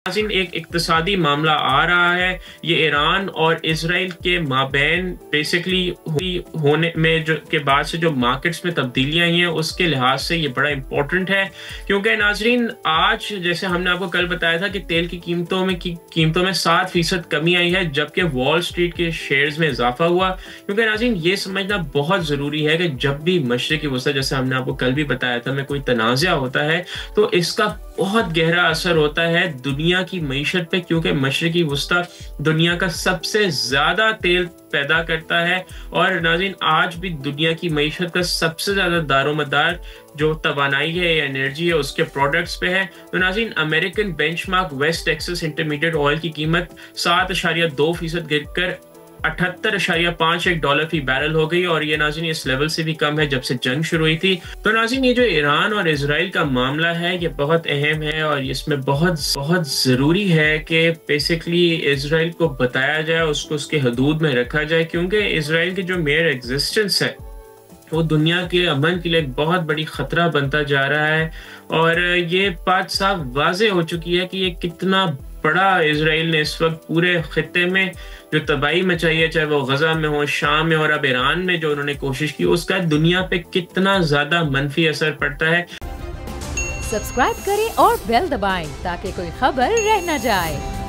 नाज़रीन, एक इक़्तिसादी मामला आ रहा है। ये ईरान और इज़राइल के माबैन बेसिकली होने में जो के बाद से जो मार्केट्स में तब्दीलियाँ आई हैं उसके लिहाज से ये बड़ा इम्पोर्टेंट है, क्योंकि नाज़रीन आज जैसे हमने आपको कल बताया था कि तेल की कीमतों में 7% कमी आई है, जबकि वॉल स्ट्रीट के शेयर्स में इजाफा हुआ। क्योंकि नाज़रीन ये समझना बहुत ज़रूरी है कि जब भी मशरिक़ी वसत, जैसे हमने आपको कल भी बताया था, में कोई तनाज़ा होता है तो इसका बहुत गहरा असर होता है दुनिया की मईशत पे, क्योंकि मशरिकी वस्ता दुनिया का सबसे ज्यादा तेल पैदा करता है। और नाज़रीन आज भी दुनिया की मईशत का सबसे ज्यादा दारोमदार जो तवानाई है या एनर्जी है उसके प्रोडक्ट्स पे है। तो नाज़रीन American benchmark West Texas intermediate oil की कीमत 7.2% गिरकर $78.51 फी बैरल हो गई, और ये नाज़रीन इस लेवल से भी कम है जब से जंग शुरू हुई थी। तो नाज़रीन ये जो ईरान और इजराइल का मामला है ये बहुत अहम है, और इसमें बहुत ज़रूरी है कि बेसिकली इजराइल को बताया जाए, उसको उसके हदूद में रखा जाए, क्योंकि इजराइल की जो मेयर एग्जिस्टेंस है वो दुनिया के अमन के लिए एक बहुत बड़ी खतरा बनता जा रहा है। और ये बात साफ वाज़े हो चुकी है कि ये कितना बड़ा इजराइल ने इस वक्त पूरे खित्ते में जो तबाही मचाई है, चाहे वो गजा में हो, शाम में, और अब ईरान में जो उन्होंने कोशिश की, उसका दुनिया पे कितना ज्यादा मनफी असर पड़ता है। सब्सक्राइब करें और बेल दबाएं ताकि कोई खबर रह न जाए।